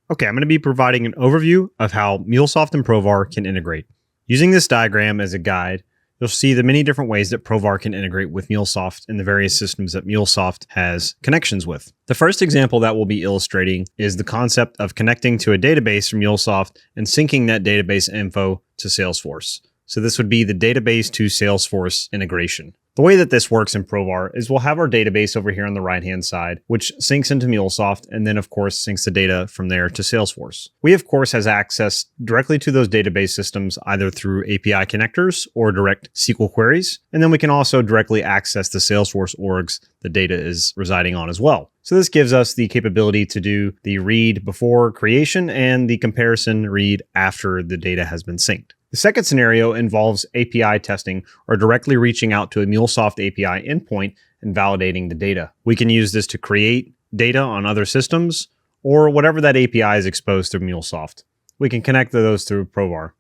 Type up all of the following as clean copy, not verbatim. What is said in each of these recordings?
Okay, I'm going to be providing an overview of how Mulesoft and Provar can integrate. Using this diagram as a guide, you'll see the many different ways that Provar can integrate with Mulesoft and the various systems that Mulesoft has connections with. The first example that we'll be illustrating is the concept of connecting to a database from Mulesoft and syncing that database info to Salesforce. So this would be the database to Salesforce integration. The way that this works in Provar is we'll have our database over here on the right-hand side, which syncs into Mulesoft, and then of course syncs the data from there to Salesforce. We of course has access directly to those database systems either through API connectors or direct SQL queries, and then we can also directly access the Salesforce orgs the data is residing on as well. So this gives us the capability to do the read before creation and the comparison read after the data has been synced. The second scenario involves API testing or directly reaching out to a Mulesoft API endpoint and validating the data. We can use this to create data on other systems or whatever that API is exposed through Mulesoft. We can connect to those through Provar.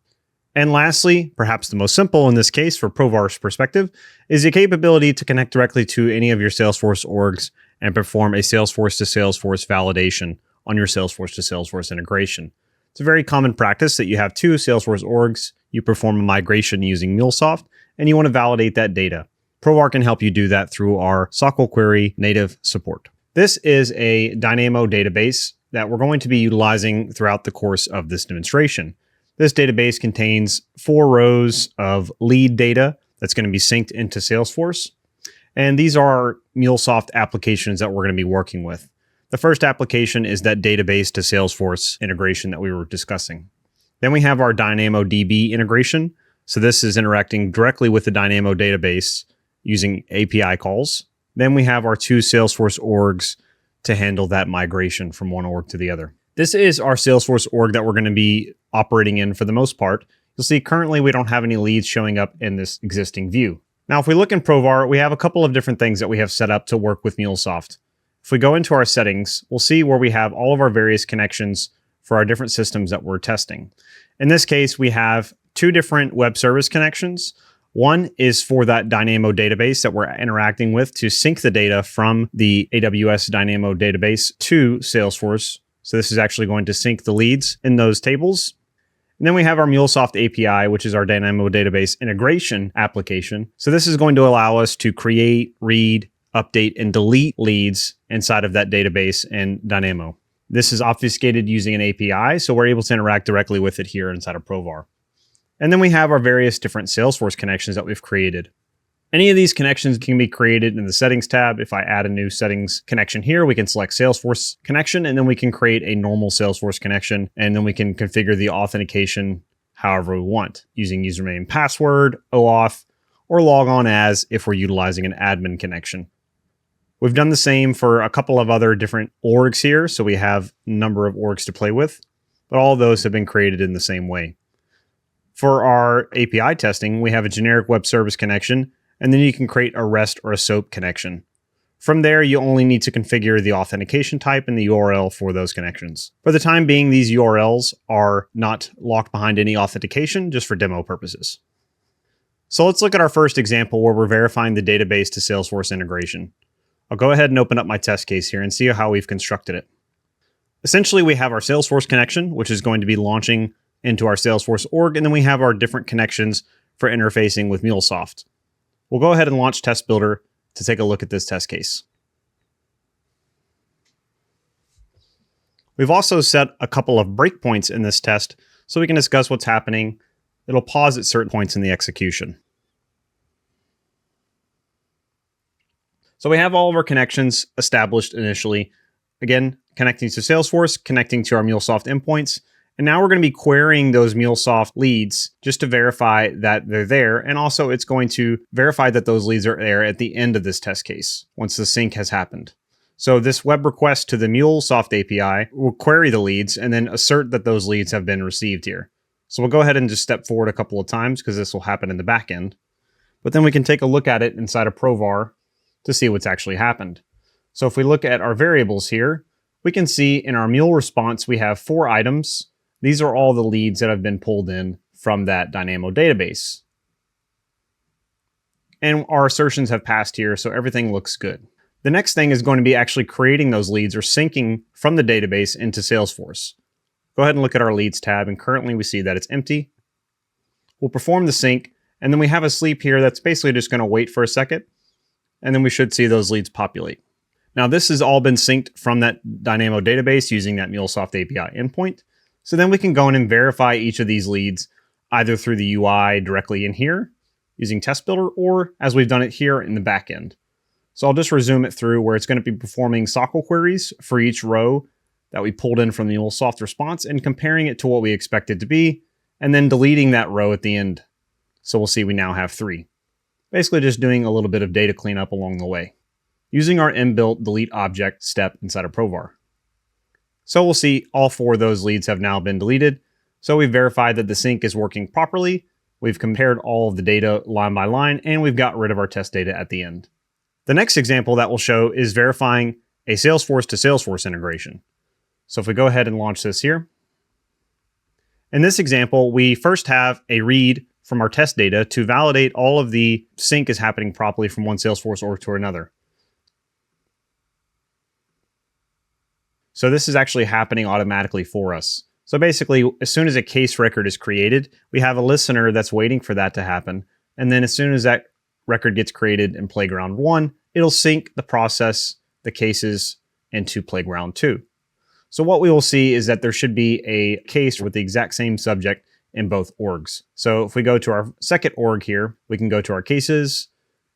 And lastly, perhaps the most simple in this case for Provar's perspective, is the capability to connect directly to any of your Salesforce orgs and perform a Salesforce to Salesforce validation on your Salesforce to Salesforce integration. It's a very common practice that you have two Salesforce orgs, you perform a migration using Mulesoft, and you want to validate that data. Provar can help you do that through our SQL query native support. This is a Dynamo database that we're going to be utilizing throughout the course of this demonstration. This database contains 4 rows of lead data that's going to be synced into Salesforce. And these are Mulesoft applications that we're going to be working with. The first application is that database to Salesforce integration that we were discussing. Then we have our DynamoDB integration. So this is interacting directly with the Dynamo database using API calls. Then we have our 2 Salesforce orgs to handle that migration from one org to the other. This is our Salesforce org that we're going to be operating in for the most part. You'll see currently we don't have any leads showing up in this existing view. Now, if we look in Provar, we have a couple of different things that we have set up to work with Mulesoft. If we go into our settings, we'll see where we have all of our various connections for our different systems that we're testing. In this case, we have 2 different web service connections. One is for that Dynamo database that we're interacting with to sync the data from the AWS Dynamo database to Salesforce. So this is actually going to sync the leads in those tables. And then we have our Mulesoft API, which is our Dynamo database integration application. So this is going to allow us to create, read, update, and delete leads inside of that database in Dynamo. This is obfuscated using an API, so we're able to interact directly with it here inside of Provar. And then we have our various different Salesforce connections that we've created. Any of these connections can be created in the Settings tab. If I add a new Settings connection here, we can select Salesforce connection, and then we can create a normal Salesforce connection, and then we can configure the authentication however we want, using username and password, OAuth, or log on as if we're utilizing an admin connection. We've done the same for a couple of other different orgs here, so we have a number of orgs to play with, but all of those have been created in the same way. For our API testing, we have a generic web service connection, and then you can create a REST or a SOAP connection. From there, you only need to configure the authentication type and the URL for those connections. For the time being, these URLs are not locked behind any authentication, just for demo purposes. So let's look at our first example where we're verifying the database to Salesforce integration. I'll go ahead and open up my test case here and see how we've constructed it. Essentially, we have our Salesforce connection, which is going to be launching into our Salesforce org, and then we have our different connections for interfacing with Mulesoft. We'll go ahead and launch Test Builder to take a look at this test case. We've also set a couple of breakpoints in this test so we can discuss what's happening. It'll pause at certain points in the execution. So we have all of our connections established initially. Again, connecting to Salesforce, connecting to our Mulesoft endpoints. And now we're going to be querying those Mulesoft leads just to verify that they're there. And also it's going to verify that those leads are there at the end of this test case, once the sync has happened. So this web request to the Mulesoft API will query the leads and then assert that those leads have been received here. So we'll go ahead and just step forward a couple of times because this will happen in the back end. But then we can take a look at it inside of Provar to see what's actually happened. So if we look at our variables here, we can see in our Mule response, we have 4 items. These are all the leads that have been pulled in from that Dynamo database. And our assertions have passed here, so everything looks good. The next thing is going to be actually creating those leads or syncing from the database into Salesforce. Go ahead and look at our leads tab, and currently we see that it's empty. We'll perform the sync, and then we have a sleep here that's basically just going to wait for a second, and then we should see those leads populate. Now, this has all been synced from that Dynamo database using that Mulesoft API endpoint. So then we can go in and verify each of these leads either through the UI directly in here using Test Builder, or as we've done it here in the back end. So I'll just resume it through where it's going to be performing SOQL queries for each row that we pulled in from the Mulesoft response and comparing it to what we expect it to be, and then deleting that row at the end. So we'll see we now have 3. Basically just doing a little bit of data cleanup along the way, using our inbuilt delete object step inside of Provar. So we'll see all 4 of those leads have now been deleted. So we've verified that the sync is working properly. We've compared all of the data line by line, and we've got rid of our test data at the end. The next example that we'll show is verifying a Salesforce to Salesforce integration. So if we go ahead and launch this here. In this example, we first have a read from our test data to validate all of the sync is happening properly from one Salesforce org to another. So this is actually happening automatically for us. So basically, as soon as a case record is created, we have a listener that's waiting for that to happen. And then as soon as that record gets created in Playground 1, it'll sync the process, the cases, into Playground 2. So what we will see is that there should be a case with the exact same subject in both orgs. So if we go to our second org here, we can go to our cases.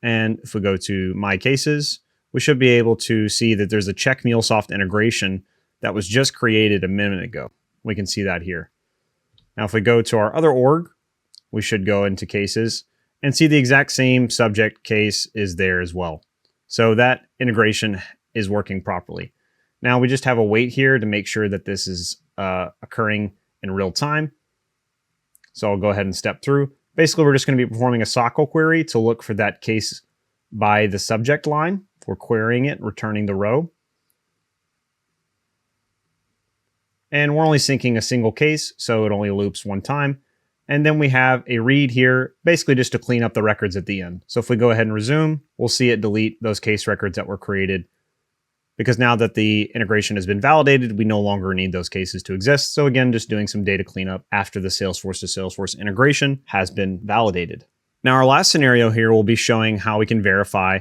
And if we go to My Cases, we should be able to see that there's a check Mulesoft integration that was just created a minute ago. We can see that here. Now, if we go to our other org, we should go into cases and see the exact same subject case is there as well. So that integration is working properly. Now we just have a wait here to make sure that this is occurring in real time. So I'll go ahead and step through. Basically, we're just going to be performing a SOQL query to look for that case by the subject line. We're querying it, returning the row. And we're only syncing a single case, so it only loops one time. And then we have a read here, basically just to clean up the records at the end. So if we go ahead and resume, we'll see it delete those case records that were created, because now that the integration has been validated, we no longer need those cases to exist. So again, just doing some data cleanup after the Salesforce to Salesforce integration has been validated. Now our last scenario here will be showing how we can verify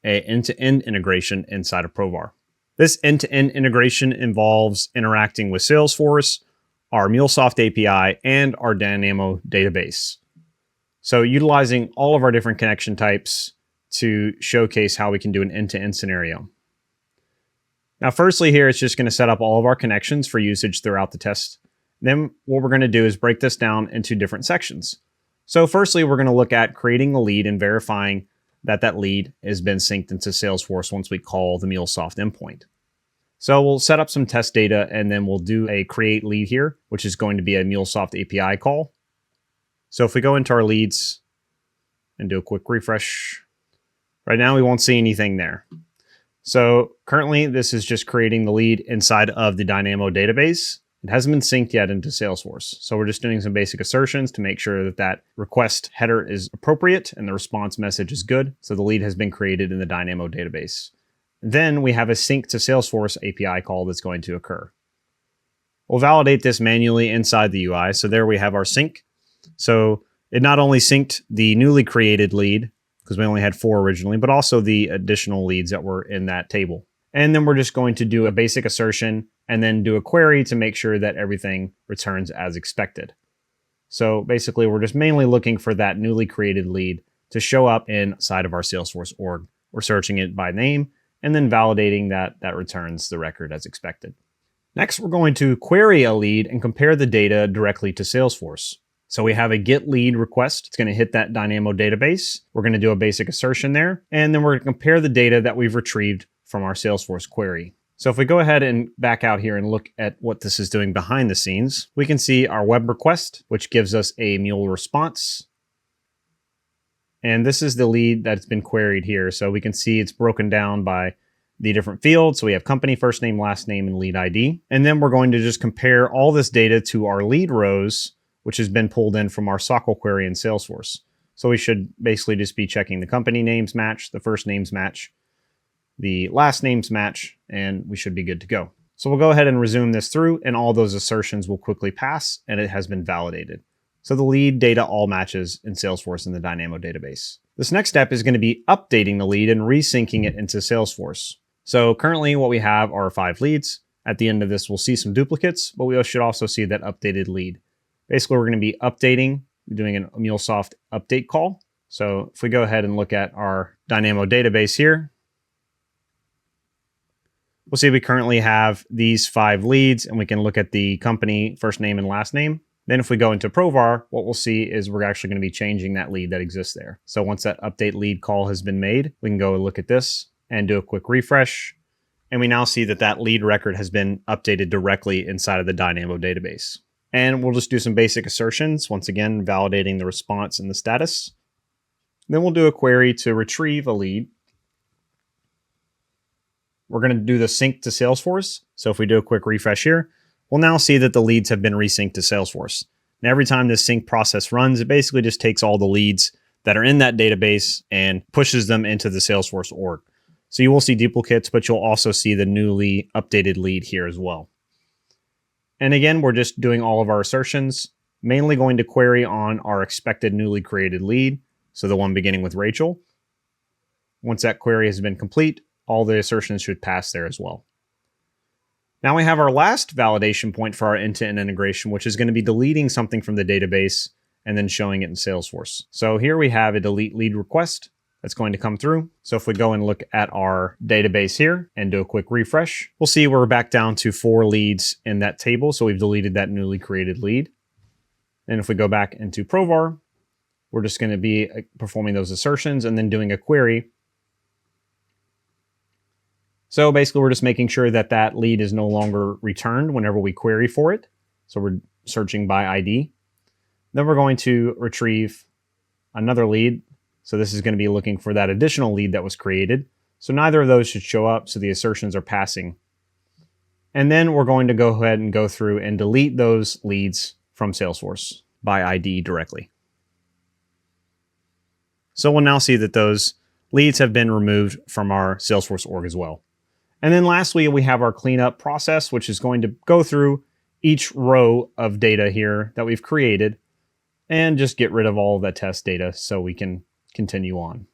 an end-to-end integration inside of Provar. This end-to-end integration involves interacting with Salesforce, our Mulesoft API, and our Dynamo database. So utilizing all of our different connection types to showcase how we can do an end-to-end scenario. Now, firstly here, it's just going to set up all of our connections for usage throughout the test. Then what we're going to do is break this down into different sections. So firstly, we're going to look at creating a lead and verifying that that lead has been synced into Salesforce once we call the Mulesoft endpoint. So we'll set up some test data, and then we'll do a create lead here, which is going to be a Mulesoft API call. So if we go into our leads and do a quick refresh, right now we won't see anything there. So currently this is just creating the lead inside of the Dynamo database. It hasn't been synced yet into Salesforce. So we're just doing some basic assertions to make sure that that request header is appropriate and the response message is good. So the lead has been created in the Dynamo database. Then we have a sync to Salesforce API call that's going to occur. We'll validate this manually inside the UI. So there we have our sync. So it not only synced the newly created lead, because we only had 4 originally, but also the additional leads that were in that table. And then we're just going to do a basic assertion and then do a query to make sure that everything returns as expected. So basically, we're just mainly looking for that newly created lead to show up inside of our Salesforce org. We're searching it by name and then validating that that returns the record as expected. Next, we're going to query a lead and compare the data directly to Salesforce. So we have a get lead request. It's going to hit that Dynamo database. We're going to do a basic assertion there, and then we're going to compare the data that we've retrieved from our Salesforce query. So if we go ahead and back out here and look at what this is doing behind the scenes, we can see our web request, which gives us a Mule response. And this is the lead that's been queried here. So we can see it's broken down by the different fields. So we have company, first name, last name, and lead ID. And then we're going to just compare all this data to our lead rows, which has been pulled in from our SOQL query in Salesforce. So we should basically just be checking the company names match, the first names match, the last names match, and we should be good to go. So we'll go ahead and resume this through, and all those assertions will quickly pass, and it has been validated. So the lead data all matches in Salesforce in the Dynamo database. This next step is going to be updating the lead and resyncing it into Salesforce. So currently what we have are 5 leads. At the end of this, we'll see some duplicates, but we should also see that updated lead. Basically, we're going to be updating, doing a Mulesoft update call. So if we go ahead and look at our Dynamo database here, we'll see we currently have these 5 leads, and we can look at the company first name and last name. Then if we go into Provar, what we'll see is we're actually going to be changing that lead that exists there. So once that update lead call has been made, we can go look at this and do a quick refresh. And we now see that that lead record has been updated directly inside of the Dynamo database. And we'll just do some basic assertions, once again, validating the response and the status. Then we'll do a query to retrieve a lead. We're going to do the sync to Salesforce. So if we do a quick refresh here, we'll now see that the leads have been resynced to Salesforce. And every time this sync process runs, it basically just takes all the leads that are in that database and pushes them into the Salesforce org. So you will see duplicates, but you'll also see the newly updated lead here as well. And again, we're just doing all of our assertions, mainly going to query on our expected newly created lead. So the one beginning with Rachel. Once that query has been complete, all the assertions should pass there as well. Now we have our last validation point for our end-to-end integration, which is going to be deleting something from the database and then showing it in Salesforce. So here we have a delete lead request that's going to come through. So if we go and look at our database here and do a quick refresh, we'll see we're back down to 4 leads in that table. So we've deleted that newly created lead. And if we go back into Provar, we're just going to be performing those assertions and then doing a query. So basically, we're just making sure that that lead is no longer returned whenever we query for it. So we're searching by ID. Then we're going to retrieve another lead. So this is going to be looking for that additional lead that was created. So neither of those should show up, so the assertions are passing. And then we're going to go ahead and go through and delete those leads from Salesforce by ID directly. So we'll now see that those leads have been removed from our Salesforce org as well. And then lastly, we have our cleanup process, which is going to go through each row of data here that we've created and just get rid of all of that test data so we can continue on.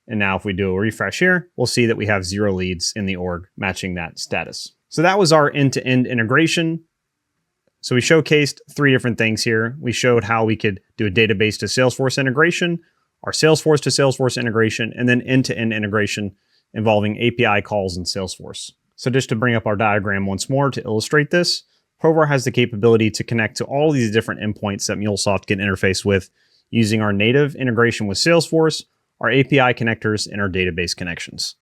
And now if we do a refresh here, we'll see that we have 0 leads in the org matching that status. So that was our end-to-end integration. So we showcased 3 different things here. We showed how we could do a database to Salesforce integration, our Salesforce to Salesforce integration, and then end-to-end integration involving API calls in Salesforce. So just to bring up our diagram once more to illustrate this, Provar has the capability to connect to all these different endpoints that Mulesoft can interface with using our native integration with Salesforce, our API connectors, and our database connections.